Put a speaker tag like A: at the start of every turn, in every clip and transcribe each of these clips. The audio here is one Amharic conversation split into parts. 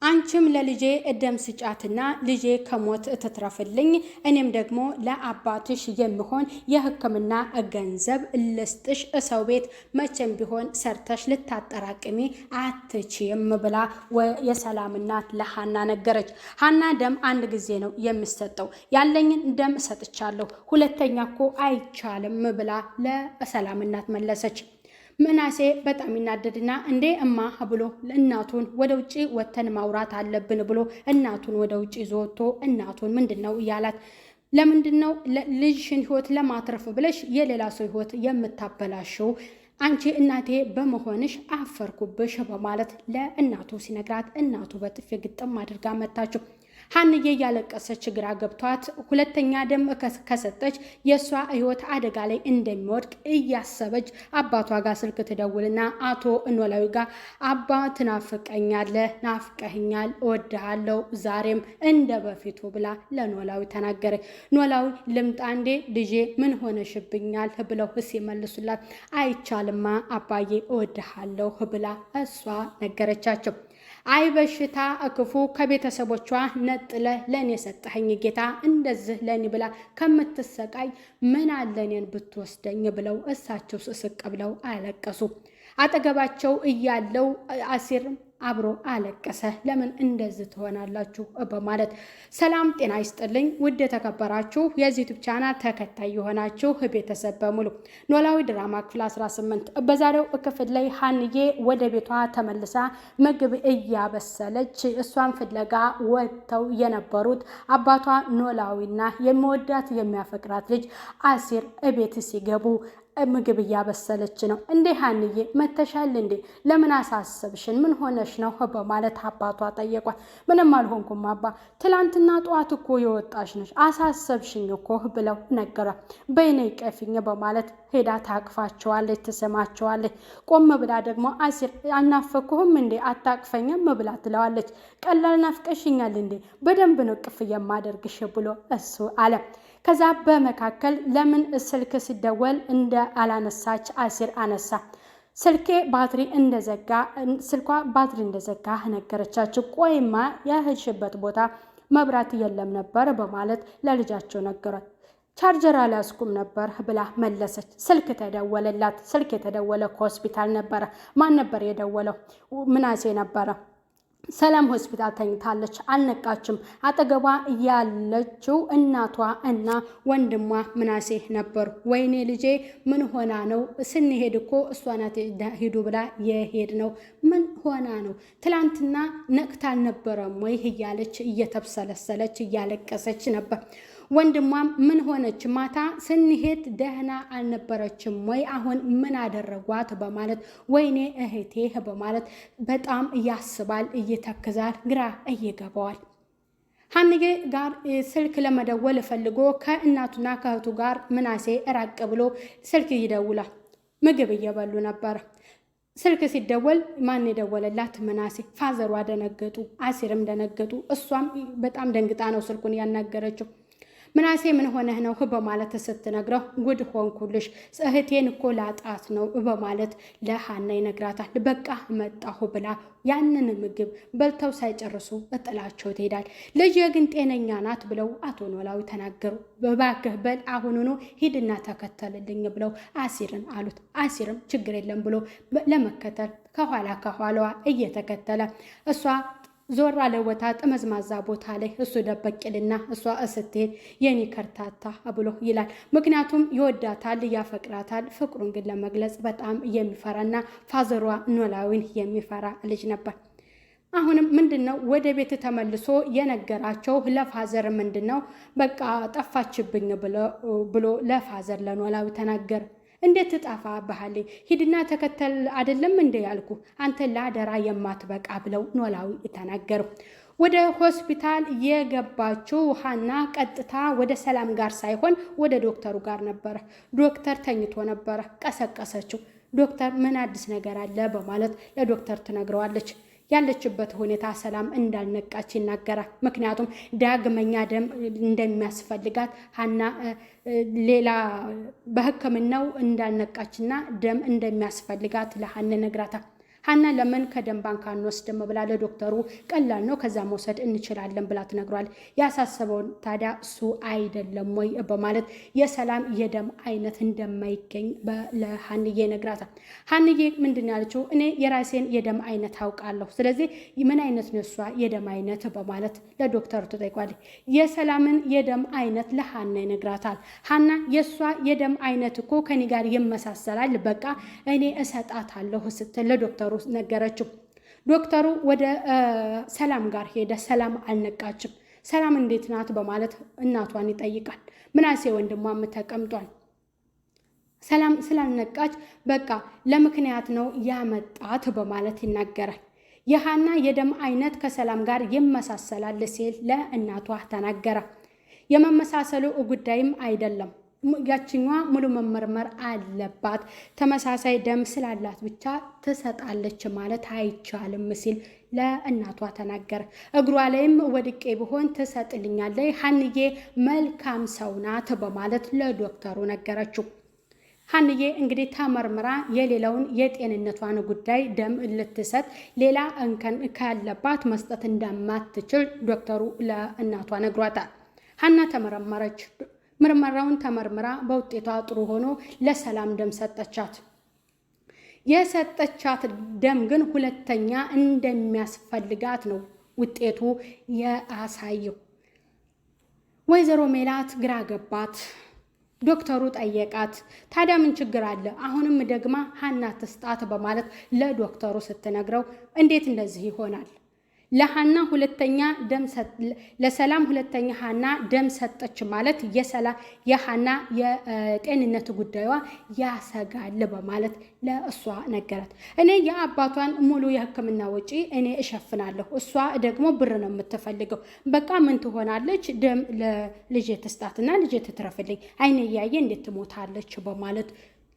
A: አንቺም ለልጄ ደም ስጫትና ልጄ ከሞት ትትረፍልኝ እኔም ደግሞ ለአባትሽ የሚሆን የሕክምና ገንዘብ ልስጥሽ ሰው ቤት መቼም ቢሆን ሰርተሽ ልታጠራቅሚ አትችይም ብላ የሰላም እናት ለሃና ነገረች። ሃና ደም አንድ ጊዜ ነው የሚሰጠው፣ ያለኝን ደም ሰጥቻለሁ፣ ሁለተኛ እኮ አይቻልም ብላ ለሰላም እናት መለሰች። ምናሴ በጣም ይናደድና እንዴ እማ ብሎ እናቱን ወደ ውጪ ወተን ማውራት አለብን ብሎ እናቱን ወደ ውጪ ይዞ ወጥቶ እናቱን ምንድነው እያላት ለምንድነው ልጅሽን ህይወት ለማትረፍ ብለሽ የሌላ ሰው ህይወት የምታበላሽው? አንቺ እናቴ በመሆንሽ አፈርኩብሽ በማለት ለእናቱ ሲነግራት እናቱ በጥፊ ግጥም አድርጋ መታችው። ሀንዬ እያለቀሰች ግራ ገብቷት ሁለተኛ ደም ከሰጠች የእሷ ህይወት አደጋ ላይ እንደሚወድቅ እያሰበች አባቷ ጋር ስልክ ትደውልና አቶ ኖላዊ ጋር አባ ትናፍቀኛለህ፣ ናፍቀኛል፣ እወድሃለሁ ዛሬም እንደ በፊቱ ብላ ለኖላዊ ተናገረ። ኖላዊ ልምጣ እንዴ ልጄ ምን ሆነሽብኛል ብለው ሲመልሱላት አይቻልማ አባዬ እወድሃለሁ ብላ እሷ ነገረቻቸው። አይ በሽታ ክፉ ከቤተሰቦቿ ነጥለ ለኔ ሰጠኸኝ ጌታ እንደዚህ ለኔ ብላ ከምትሰቃይ ምን አለ እኔን ብትወስደኝ ብለው እሳቸው ስስቅ ብለው አለቀሱ። አጠገባቸው እያለው አሲር አብሮ አለቀሰ። ለምን እንደዚህ ትሆናላችሁ በማለት ሰላም ጤና ይስጥልኝ ውድ የተከበራችሁ የዚህ ዩቲዩብ ቻናል ተከታይ የሆናችሁ ቤተሰብ በሙሉ ኖላዊ ድራማ ክፍል 18 በዛሬው ክፍል ላይ ሀንዬ ወደ ቤቷ ተመልሳ ምግብ እያበሰለች እሷን ፍለጋ ወጥተው የነበሩት አባቷ ኖላዊና የሚወዳት የሚያፈቅራት ልጅ አሲር እቤት ሲገቡ ምግብ እያበሰለች ነው። እንዴ ሀንዬ መተሻል እንዴ? ለምን አሳሰብሽን? ምን ሆነሽ ነው በማለት አባቷ ጠየቋት። ምንም አልሆንኩም አባ፣ ትላንትና ጠዋት እኮ የወጣሽ ነሽ፣ አሳሰብሽኝ እኮ ብለው ነገሯት። በይኔ ቀፊኝ በማለት ሄዳ ታቅፋቸዋለች፣ ትስማቸዋለች። ቆም ብላ ደግሞ አሲር አናፈኩህም እንዴ? አታቅፈኝም ብላ ትለዋለች። ቀላል ናፍቀሽኛል እንዴ? በደንብ ነው ቅፍ የማደርግሽ ብሎ እሱ አለ። ከዛ በመካከል ለምን ስልክ ሲደወል እንደ አላነሳች አሲር አነሳ። ስልኳ ባትሪ እንደዘጋ ነገረቻቸው። ቆይማ ያህልሽበት ቦታ መብራት የለም ነበር በማለት ለልጃቸው ነገሯት። ቻርጀር አላስኩም ነበር ብላ መለሰች። ስልክ ተደወለላት። ስልክ የተደወለ ከሆስፒታል ነበረ። ማን ነበር የደወለው? ምናሴ ነበረ። ሰላም ሆስፒታል ተኝታለች፣ አልነቃችም። አጠገቧ ያለችው እናቷ እና ወንድሟ ምናሴ ነበሩ። ወይኔ ልጄ ምን ሆና ነው? ስንሄድ እኮ እሷ ናት ሂዱ ብላ የሄድ ነው። ምን ሆና ነው? ትላንትና ነቅታ አልነበረም ወይ እያለች እየተብሰለሰለች እያለቀሰች ነበር። ወንድሟም ምን ሆነች? ማታ ስንሄድ ደህና አልነበረችም ወይ? አሁን ምን አደረጓት? በማለት ወይኔ እህቴ በማለት በጣም ያስባል፣ እየተክዛል፣ ግራ እየገባዋል። ሀንዬ ጋር ስልክ ለመደወል ፈልጎ ከእናቱና ከእህቱ ጋር ምናሴ ራቅ ብሎ ስልክ ይደውላል። ምግብ እየበሉ ነበር። ስልክ ሲደወል ማን የደወለላት? ምናሴ። ፋዘሯ ደነገጡ፣ አሲርም ደነገጡ። እሷም በጣም ደንግጣ ነው ስልኩን ያናገረችው። ምናሴ ምን ሆነህ ነው በማለት ስትነግረው ጉድ ሆንኩልሽ እህቴን እኮ ላጣት ነው በማለት ለሃና ይነግራታል። በቃ መጣሁ ብላ ያንን ምግብ በልተው ሳይጨርሱ እጥላቸው ትሄዳል። ልጅ ግን ጤነኛ ናት ብለው አቶ ኖላዊ ተናገሩ። በባክህ በል አሁኑኑ ሂድና ተከተልልኝ ብለው አሲርን አሉት። አሲርም ችግር የለም ብሎ ለመከተል ከኋላዋ እየተከተለ እሷ ዞር አለ ቦታ ጠመዝማዛ ቦታ ላይ እሱ ደበቅልና እሷ ስትሄድ የኔ ከርታታ ብሎ ይላል። ምክንያቱም ይወዳታል፣ ያፈቅራታል። ፍቅሩን ግን ለመግለጽ በጣም የሚፈራና ፋዘሯ ኖላዊን የሚፈራ ልጅ ነበር። አሁንም ምንድነው ወደ ቤት ተመልሶ የነገራቸው ለፋዘር ምንድነው በቃ ጠፋችብኝ ብሎ ለፋዘር ለኖላዊ ተናገረ። እንዴት ትጣፋ ባህሌ ሂድና ተከተል አይደለም እንደ ያልኩ አንተ ለአደራ የማትበቃ ብለው ኖላዊ ተናገሩ። ወደ ሆስፒታል የገባችው ሀና ቀጥታ ወደ ሰላም ጋር ሳይሆን ወደ ዶክተሩ ጋር ነበረ። ዶክተር ተኝቶ ነበረ። ቀሰቀሰችው። ዶክተር ምን አዲስ ነገር አለ በማለት ለዶክተር ትነግረዋለች። ያለችበት ሁኔታ ሰላም እንዳልነቃች ይናገራል። ምክንያቱም ዳግመኛ ደም እንደሚያስፈልጋት ሀና ሌላ በሕክምናው እንዳልነቃችና ደም እንደሚያስፈልጋት ለሀና ነግራታል። ሀና ለምን ከደም ባንክ አንወስድም ብላ ለዶክተሩ ቀላል ነው ከዛ መውሰድ እንችላለን ብላ ትነግሯል። ያሳሰበውን ታዲያ እሱ አይደለም ወይ በማለት የሰላም የደም አይነት እንደማይገኝ ለሀንዬ ነግራታል። ሀንዬ ምንድን ያለችው እኔ የራሴን የደም አይነት አውቃለሁ፣ ስለዚህ ምን አይነት ነው እሷ የደም አይነት በማለት ለዶክተሩ ትጠይቋለች። የሰላምን የደም አይነት ለሀና ይነግራታል። ሀና የእሷ የደም አይነት እኮ ከኔ ጋር ይመሳሰላል፣ በቃ እኔ እሰጣታለሁ ስትል ለዶክተሩ ነገረችው። ዶክተሩ ወደ ሰላም ጋር ሄደ። ሰላም አልነቃችም። ሰላም እንዴት ናት በማለት እናቷን ይጠይቃል። ምናሴ ወንድሟም ተቀምጧል። ሰላም ስላልነቃች በቃ ለምክንያት ነው ያመጣት በማለት ይናገራል። የሀና የደም አይነት ከሰላም ጋር ይመሳሰላል ሲል ለእናቷ ተናገረ። የመመሳሰሉ ጉዳይም አይደለም፣ ያችኛዋ ሙሉ መመርመር አለባት፣ ተመሳሳይ ደም ስላላት ብቻ ትሰጣለች ማለት አይቻልም ሲል ለእናቷ ተናገረ። እግሯ ላይም ወድቄ ቢሆን ትሰጥልኛለች፣ ሀንዬ መልካም ሰው ናት በማለት ለዶክተሩ ነገረችው። ሀንዬ እንግዲህ ተመርምራ የሌላውን የጤንነቷን ጉዳይ ደም ልትሰጥ ሌላ እንከን ካለባት መስጠት እንደማትችል ዶክተሩ ለእናቷ ነግሯታል። ሀና ተመረመረች። ምርመራውን ተመርምራ በውጤቷ ጥሩ ሆኖ ለሰላም ደም ሰጠቻት። የሰጠቻት ደም ግን ሁለተኛ እንደሚያስፈልጋት ነው ውጤቱ ያሳየው። ወይዘሮ ሜላት ግራ ገባት። ዶክተሩ ጠየቃት። ታዲያ ምን ችግር አለ? አሁንም ደግማ ሀና ትስጣት በማለት ለዶክተሩ ስትነግረው እንዴት እንደዚህ ይሆናል? ለሀና ሁለተኛ ደም ለሰላም ሁለተኛ ሀና ደም ሰጠች ማለት የሀና የጤንነት ጉዳዩዋ ያሰጋል በማለት ለእሷ ነገራት። እኔ የአባቷን ሙሉ የሕክምና ወጪ እኔ እሸፍናለሁ፣ እሷ ደግሞ ብር ነው የምትፈልገው። በቃ ምን ትሆናለች? ደም ለልጄ ትስጣትና ልጄ ትትረፍልኝ፣ አይኔ እያየ እንዴት ትሞታለች በማለት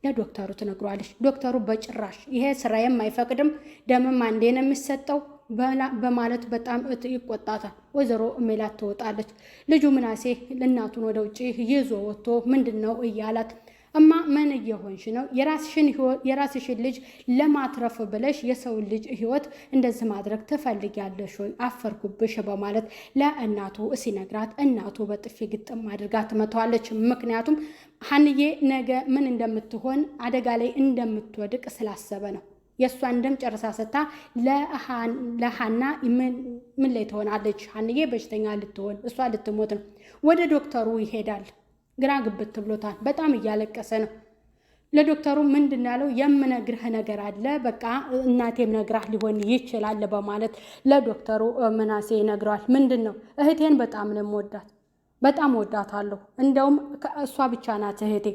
A: ለዶክተሩ ትነግሯለች። ዶክተሩ በጭራሽ ይሄ ስራዬም አይፈቅድም፣ ደምም አንዴ ነው የሚሰጠው በማለት በጣም ይቆጣታል። ወይዘሮ ሜላት ትወጣለች። ልጁ ምናሴ እናቱን ወደ ውጭ ይዞ ወጥቶ ምንድነው እያላት፣ እማ ምን እየሆንሽ ነው? የራስሽን ልጅ ለማትረፍ ብለሽ የሰው ልጅ ህይወት እንደዚህ ማድረግ ትፈልጊያለሽ ወይ? አፈርኩብሽ በማለት ለእናቱ ሲነግራት እናቱ በጥፊ ግጥም አድርጋ ትመታዋለች። ምክንያቱም ሀንዬ ነገ ምን እንደምትሆን አደጋ ላይ እንደምትወድቅ ስላሰበ ነው። የእሷን ደም ጨርሳ ሰታ ለሀና ምን ላይ ትሆናለች? ሀንዬ በሽተኛ ልትሆን እሷ ልትሞት ነው። ወደ ዶክተሩ ይሄዳል። ግራ ግብት ብሎታል። በጣም እያለቀሰ ነው። ለዶክተሩ ምንድን ያለው? የምነግርህ ነገር አለ፣ በቃ እናቴም ነግራህ ሊሆን ይችላል በማለት ለዶክተሩ ምናሴ ይነግረዋል። ምንድን ነው? እህቴን በጣም ነው የምወዳት፣ በጣም ወዳታለሁ። እንደውም እሷ ብቻ ናት እህቴ፣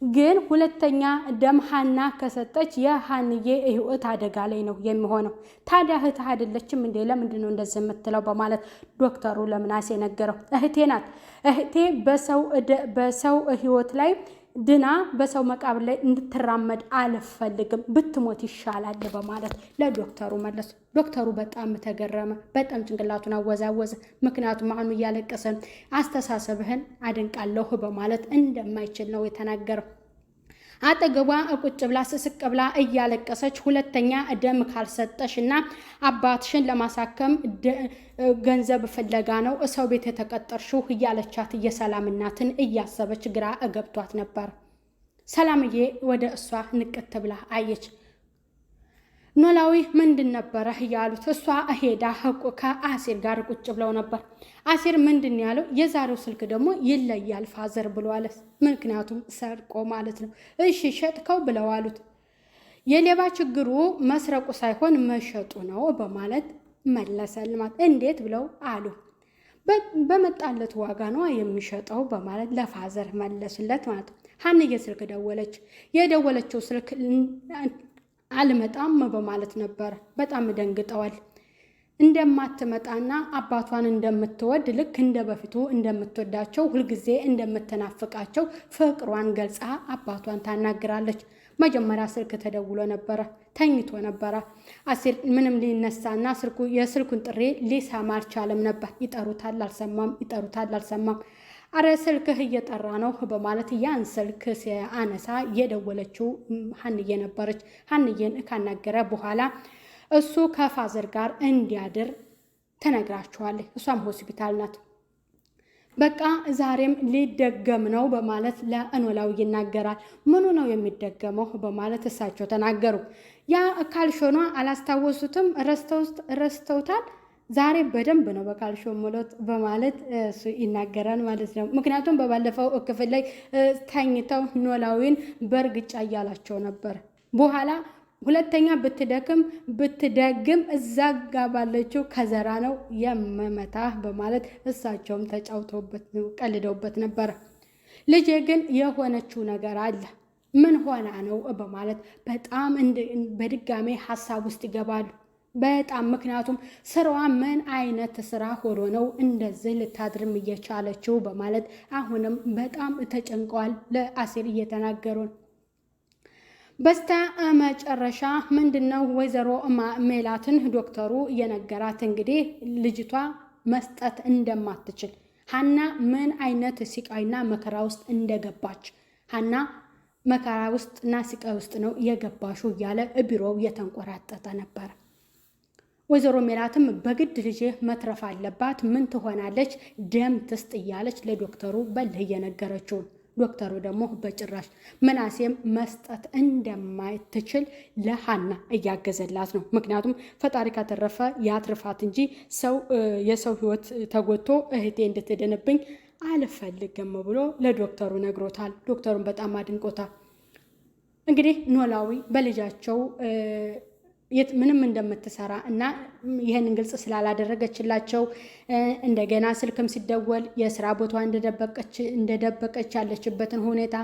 A: ግን ሁለተኛ ደም ሀና ከሰጠች የሀንዬ ህይወት አደጋ ላይ ነው የሚሆነው። ታዲያ እህትህ አይደለችም እንዴ? ለምንድን ነው እንደዚህ የምትለው? በማለት ዶክተሩ ለምናሴ ነገረው። እህቴ ናት። እህቴ በሰው ህይወት ላይ ድና በሰው መቃብር ላይ እንድትራመድ አልፈልግም፣ ብትሞት ይሻላል በማለት ለዶክተሩ መለሱ። ዶክተሩ በጣም ተገረመ። በጣም ጭንቅላቱን አወዛወዘ። ምክንያቱም አሁን እያለቀሰ አስተሳሰብህን አደንቃለሁ በማለት እንደማይችል ነው የተናገረው። አጠገቧ ቁጭ ብላ ስስቅ ብላ እያለቀሰች ሁለተኛ ደም ካልሰጠሽ እና አባትሽን ለማሳከም ገንዘብ ፍለጋ ነው ሰው ቤት የተቀጠርሽው እያለቻት የሰላም እናትን እያሰበች ግራ ገብቷት ነበር። ሰላምዬ ወደ እሷ ንቅት ብላ አየች። ኖላዊ ምንድን ነበረ ያሉት? እሷ ሄዳ ከአሲር ጋር ቁጭ ብለው ነበር። አሲር ምንድን ያለው? የዛሬው ስልክ ደግሞ ይለያል ፋዘር ብሏል። ምክንያቱም ሰርቆ ማለት ነው። እሺ ሸጥከው ብለው አሉት። የሌባ ችግሩ መስረቁ ሳይሆን መሸጡ ነው በማለት መለሰልማት። እንዴት ብለው አሉ። በመጣለት ዋጋ ነው የሚሸጠው በማለት ለፋዘር መለሱለት ማለት ነው። ሀንዬ ስልክ ደወለች። የደወለችው ስልክ አልመጣም በማለት ነበር። በጣም ደንግጠዋል። እንደማትመጣና አባቷን እንደምትወድ ልክ እንደ በፊቱ እንደምትወዳቸው ሁልጊዜ እንደምትናፍቃቸው ፍቅሯን ገልጻ አባቷን ታናግራለች። መጀመሪያ ስልክ ተደውሎ ነበረ፣ ተኝቶ ነበረ። አሲር ምንም ሊነሳና የስልኩን ጥሪ ሊሰማ አልቻለም ነበር። ይጠሩታል አልሰማም፣ ይጠሩታል አልሰማም። አረ ስልክህ እየጠራ ነው በማለት ያን ስልክ ሲያነሳ የደወለችው ሀንዬ ነበረች። ሀንዬን ካናገረ በኋላ እሱ ከፋዘር ጋር እንዲያድር ተነግራቸዋለች። እሷም ሆስፒታል ናት። በቃ ዛሬም ሊደገም ነው በማለት ለኖላዊ ይናገራል። ምኑ ነው የሚደገመው በማለት እሳቸው ተናገሩ። ያ ካልሾኗ አላስታወሱትም፣ ረስተውታል። ዛሬ በደንብ ነው በካልሾ ሞሎት በማለት እሱ ይናገራል ማለት ነው። ምክንያቱም በባለፈው ክፍል ላይ ተኝተው ኖላዊን በእርግጫ እያላቸው ነበር። በኋላ ሁለተኛ ብትደግም እዛ ጋ ባለችው ከዘራ ነው የመመታ በማለት እሳቸውም ተጫውተውበት ቀልደውበት ነበር። ልጄ ግን የሆነችው ነገር አለ፣ ምን ሆና ነው በማለት በጣም በድጋሜ ሀሳብ ውስጥ ይገባሉ። በጣም ምክንያቱም ስራዋ ምን አይነት ስራ ሆኖ ነው እንደዚህ ልታድርም እየቻለችው በማለት አሁንም በጣም ተጨንቀዋል። ለአሲር እየተናገሩ ነው። በስተ መጨረሻ ምንድነው ወይዘሮ ሜላትን ዶክተሩ እየነገራት እንግዲህ ልጅቷ መስጠት እንደማትችል ሀና ምን አይነት ስቃይና መከራ ውስጥ እንደገባች ሀና መከራ ውስጥና ስቃይ ውስጥ ነው የገባሹ እያለ ቢሮው እየተንቆራጠጠ ነበር። ወይዘሮ ሜላትም በግድ ልጄ መትረፍ አለባት፣ ምን ትሆናለች፣ ደም ትስጥ እያለች ለዶክተሩ በልህ እየነገረችው። ዶክተሩ ደግሞ በጭራሽ ምናሴም መስጠት እንደማይትችል ለሀና እያገዘላት ነው። ምክንያቱም ፈጣሪ ካተረፈ ያትርፋት እንጂ የሰው ሕይወት ተጎድቶ እህቴ እንድትድንብኝ አልፈልግም ብሎ ለዶክተሩ ነግሮታል። ዶክተሩን በጣም አድንቆታል። እንግዲህ ኖላዊ በልጃቸው ምንም እንደምትሰራ እና ይህንን ግልጽ ስላላደረገችላቸው እንደገና ስልክም ሲደወል የስራ ቦታ እንደደበቀች ያለችበትን ሁኔታ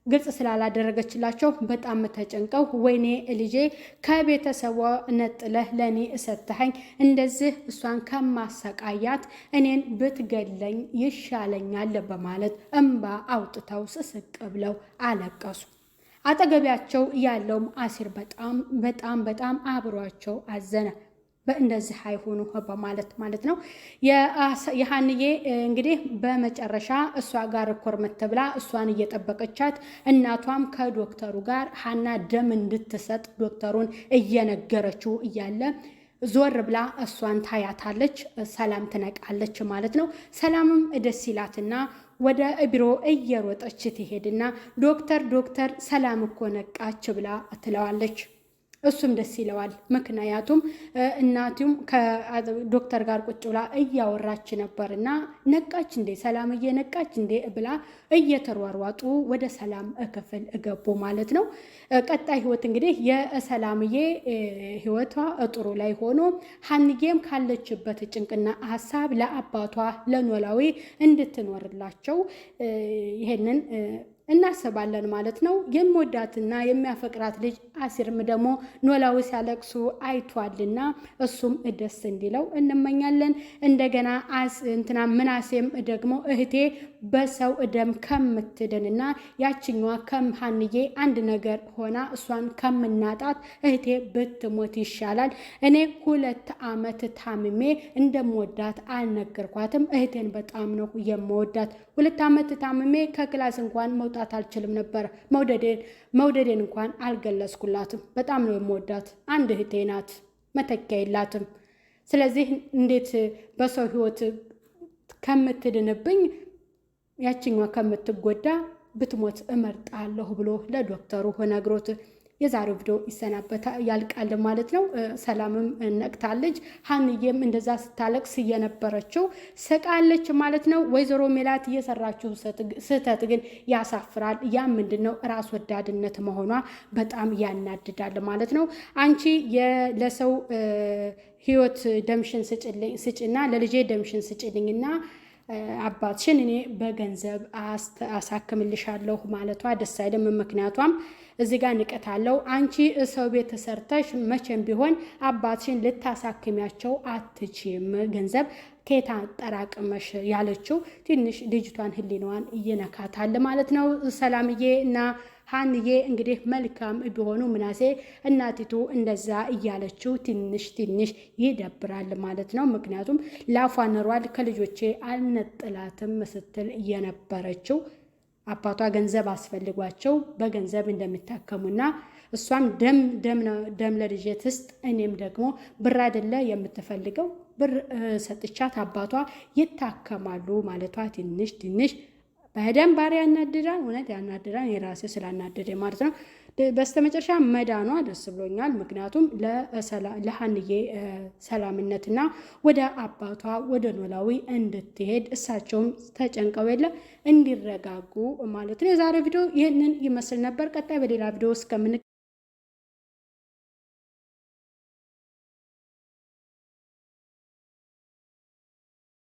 A: ግልጽ ስላላደረገችላቸው በጣም ተጨንቀው ወይኔ ልጄ ከቤተሰቧ ነጥለህ ለእኔ እሰጥኸኝ እንደዚህ እሷን ከማሰቃያት እኔን ብትገለኝ ይሻለኛል በማለት እንባ አውጥተው ስስቅ ብለው አለቀሱ። አጠገቢያቸው ያለውም አሲር በጣም አብሯቸው አዘነ። በእንደዚህ አይሆኑ በማለት ማለት ነው። የሀንዬ እንግዲህ በመጨረሻ እሷ ጋር ኮርመት ብላ እሷን እየጠበቀቻት እናቷም ከዶክተሩ ጋር ሀና ደም እንድትሰጥ ዶክተሩን እየነገረችው እያለ ዞር ብላ እሷን ታያታለች። ሰላም ትነቃለች ማለት ነው። ሰላምም ደስ ይላትና ወደ ቢሮ እየሮጠች ትሄድና ዶክተር ሰላም እኮ ነቃች ብላ ትለዋለች። እሱም ደስ ይለዋል። ምክንያቱም እናቱም ከዶክተር ጋር ቁጭ ብላ እያወራች ነበርና ነቃች እንዴ ሰላምዬ ነቃች እንዴ ብላ እየተሯሯጡ ወደ ሰላም ክፍል ገቡ ማለት ነው። ቀጣይ ህይወት እንግዲህ የሰላምዬ ህይወቷ ጥሩ ላይ ሆኖ ሀንዬም ካለችበት ጭንቅና ሀሳብ ለአባቷ ለኖላዊ እንድትኖርላቸው ይሄንን እናስባለን ማለት ነው። የሚወዳትና የሚያፈቅራት ልጅ አሲርም ደግሞ ኖላዊ ሲያለቅሱ አይቷልና እሱም ደስ እንዲለው እንመኛለን። እንደገና ምናሴም ደግሞ እህቴ በሰው ደም ከምትድንና ያችኛዋ ከምሀንዬ አንድ ነገር ሆና እሷን ከምናጣት እህቴ ብትሞት ይሻላል። እኔ 2 ዓመት ታምሜ እንደምወዳት አልነገርኳትም። እህቴን በጣም ነው የምወዳት። 2 ዓመት ታምሜ ከክላስ እንኳን መውጣት አልችልም ነበር። መውደዴን እንኳን አልገለጽኩላትም። በጣም ነው የምወዳት። አንድ እህቴ ናት፣ መተኪያ የላትም። ስለዚህ እንዴት በሰው ህይወት ከምትድንብኝ ያችኛዋ ከምትጎዳ ብትሞት እመርጣለሁ ብሎ ለዶክተሩ ነግሮት የዛሬው ቪዲዮ ያልቃል ማለት ነው። ሰላምም ነቅታለች። ሀንዬም እንደዛ ስታለቅስ እየነበረችው ስቃለች ማለት ነው። ወይዘሮ ሜላት እየሰራችው ስህተት ግን ያሳፍራል። ያ ምንድነው? ራስ ወዳድነት መሆኗ በጣም ያናድዳል ማለት ነው። አንቺ ለሰው ህይወት ደምሽን ስጭና ለልጄ ደምሽን ስጭልኝና አባትሽን እኔ በገንዘብ አሳክምልሻለሁ ማለቷ ደስ አይልም። ምክንያቷም እዚህ ጋር ንቀት አለው። አንቺ ሰው ቤት ሰርተሽ መቼም ቢሆን አባትሽን ልታሳክሚያቸው አትችም፣ ገንዘብ ከየት አጠራቅመሽ ያለችው ትንሽ ልጅቷን ህሊናዋን እየነካታል ማለት ነው። ሰላምዬ እና ሀንዬ እንግዲህ መልካም ቢሆኑ ምናሴ እናቲቱ እንደዛ እያለችው ትንሽ ይደብራል ማለት ነው። ምክንያቱም ላፏ ኖሯል ከልጆቼ አልነጥላትም ስትል እየነበረችው አባቷ ገንዘብ አስፈልጓቸው በገንዘብ እንደሚታከሙና እሷም ደም ለልጄ ትስጥ እኔም ደግሞ ብር አይደለ የምትፈልገው ብር ሰጥቻት አባቷ ይታከማሉ ማለቷ ትንሽ በደንብ ያናድዳል። እውነት ያናድዳል። የራሴ ስላናደደ ማለት ነው። በስተመጨረሻ መዳኗ ደስ ብሎኛል። ምክንያቱም ለሀንዬ ሰላምነትና ወደ አባቷ ወደ ኖላዊ እንድትሄድ እሳቸውም ተጨንቀው የለ እንዲረጋጉ ማለት ነው። የዛሬ ቪዲዮ ይህንን ይመስል ነበር። ቀጣይ በሌላ ቪዲዮ እስከምን